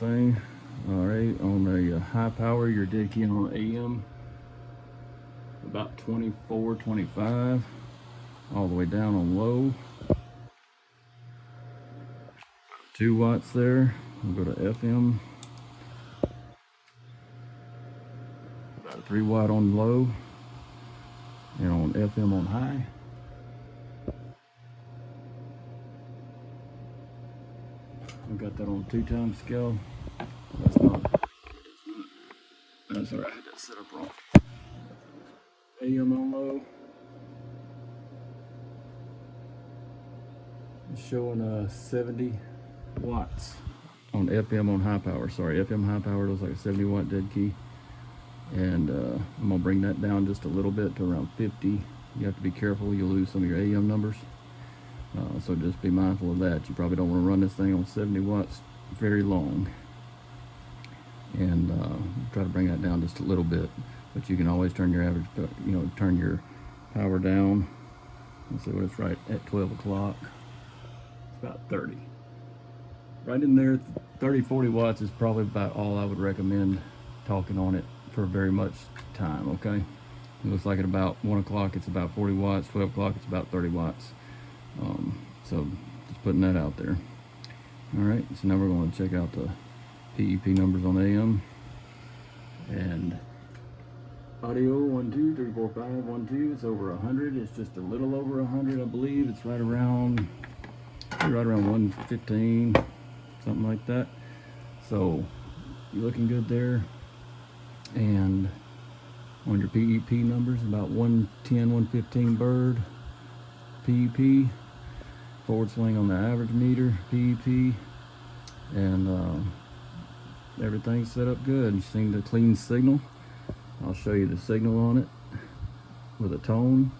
thing. All right, on the high power, your dead key on AM about 24, 25, all the way down on low. 2 watts there. We'll go to FM. About a 3 watt on low, and on FM on high. I've got that on 2x scale. That's all right. I had that set up wrong. AM on low. It's showing 70 watts on FM on high power. Sorry, FM high power looks like a 70 watt dead key. And I'm gonna bring that down just a little bit to around 50. You have to be careful, you'll lose some of your AM numbers. So just be mindful of that. You probably don't want to run this thing on 70 watts very long. And try to bring that down just a little bit. But you can always turn your average, turn your power down. Let's see what it's right at 12 o'clock. It's about 30. Right in there, 30, 40 watts is probably about all I would recommend talking on it for very much time, okay? It looks like at about 1 o'clock it's about 40 watts, 12 o'clock it's about 30 watts. So just putting that out there. All right, so now we're going to check out the PEP numbers on AM. And audio 1 2 3 4 5 1 2. It's over 100. It's just a little over 100, I believe. It's right around 115, something like that. So you're looking good there. And on your PEP numbers, about 110, 115 bird PEP. Forward swing on the average meter PEP. And everything's set up good. You seen the clean signal. I'll show you the signal on it with a tone,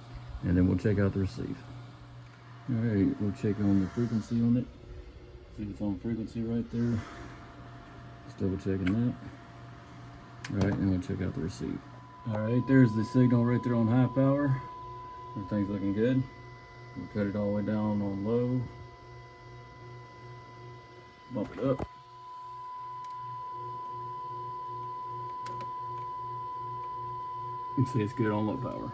and then we'll check out the receive. All right, we'll check on the frequency on it. See the phone frequency right there. Just double checking that. All right, and we'll check out the receive. All right, there's the signal right there on high power. Everything's looking good. We'll cut it all the way down on low. Bump it up. You can see it's good on low power.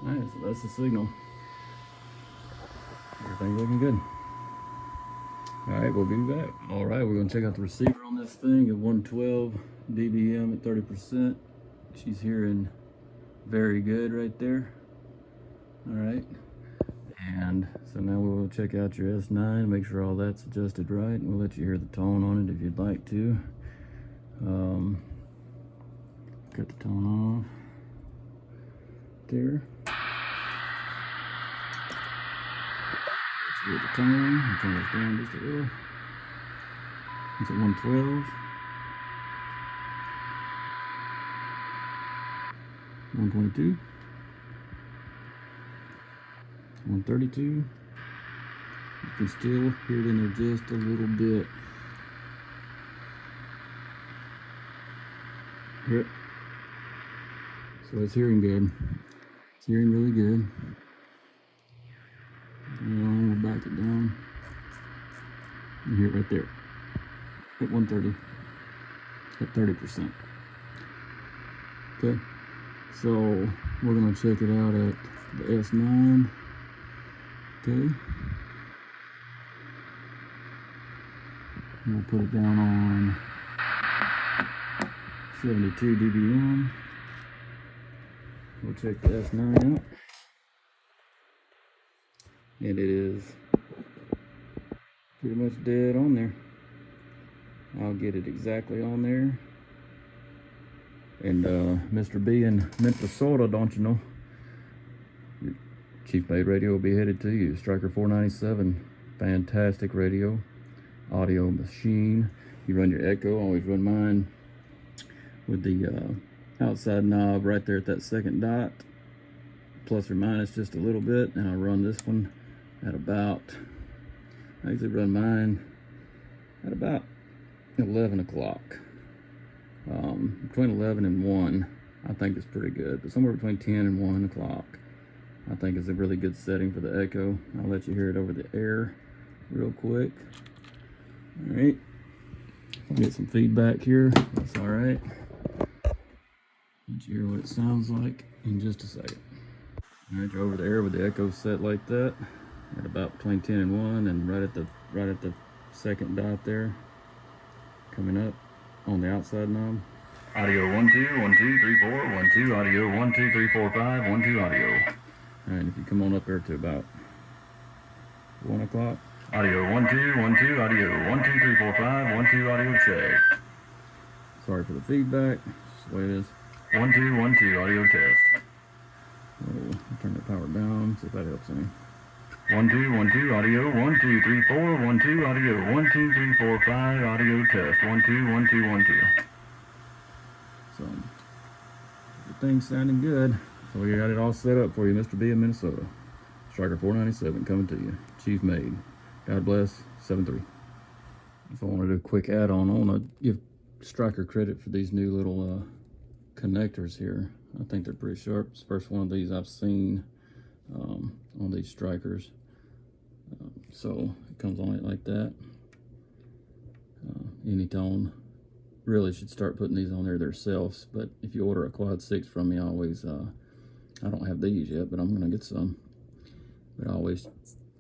Alright, so that's the signal. Everything's looking good. Alright, we'll be back. Alright, we're going to check out the receiver on this thing at 112 dBm at 30%. She's hearing very good right there. Alright. And so now we'll check out your S9, make sure all that's adjusted right, and we'll let you hear the tone on it if you'd like to. Cut the tone off there. Let's hear the tone. I'll turn this down just a little. It's at 112. 122. 132. You can still hear it in there just a little bit. Yep. So it's hearing good. It's hearing really good. And we'll back it down. You hear it right there. At 130. At 30%. Okay. So we're gonna check it out at the S9. Okay. And we'll put it down on 72 dBm. We'll check the S9 out. And it is pretty much dead on there. I'll get it exactly on there. And Mr. B in Minnesota, don't you know? Your Chief Made radio will be headed to you. Stryker 497, fantastic radio, audio machine. You run your echo, always run mine with the outside knob right there at that second dot, plus or minus just a little bit, and I'll run this one at about, I usually run mine at about 11 o'clock. Between 11 and 1, I think it's pretty good, but somewhere between 10 and 1 o'clock, I think is a really good setting for the echo. I'll let you hear it over the air real quick. All right, Get some feedback here. That's all right. Let you hear what it sounds like in just a second. All right, you're over there with the echo set like that, at about between 10 and 1, and right at the second dot there, coming up on the outside knob. Audio 1 2 1 2 3 4 1 2 audio 1 2 3 4 5 1 2 audio. All right, if you come on up there to about 1 o'clock. Audio 1 2 1 2 audio 1 2 3 4 5 1 2 audio check. Sorry for the feedback. That's the way it is. 1 2 1 2 audio test. I'll turn the power down, see if that helps any. 1 2 1 2 audio 1 2 3 4 1 2 audio 1 2 3 4 5 audio test 1 2 1 2 1 2. So everything's sounding good. So we got it all set up for you, Mr. B in Minnesota. Stryker 497 coming to you. Chief made. God bless. 7-3. If I want to do a quick add-on, I want to give Stryker credit for these new little connectors here. I think they're pretty sharp. It's the first one of these I've seen on these Strykers. So it comes on it like that. Any tone. Really should start putting these on there themselves, but if you order a quad 6 from me, I always I don't have these yet, but I'm gonna get some. But I always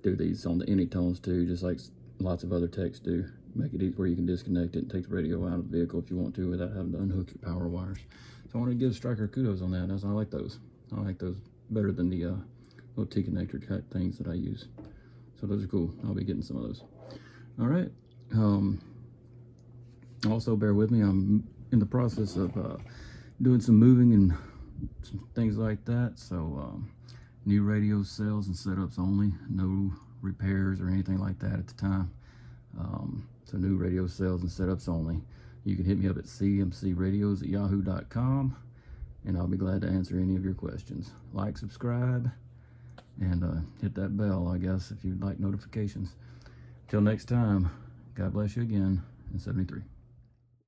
do these on the any tones too, just like lots of other techs do. Make it easy where you can disconnect it and take the radio out of the vehicle if you want to without having to unhook your power wires. So I want to give Stryker kudos on that. I like those. I like those better than the little T-connector type things that I use. So those are cool. I'll be getting some of those. All right. Also, bear with me. I'm in the process of doing some moving and some things like that. So new radio sales and setups only. No repairs or anything like that at the time. So new radio sales and setups only. You can hit me up at cmcradios@yahoo.com, and I'll be glad to answer any of your questions. Like, subscribe, and hit that bell, I guess, if you'd like notifications. Till next time, God bless you again, and 73.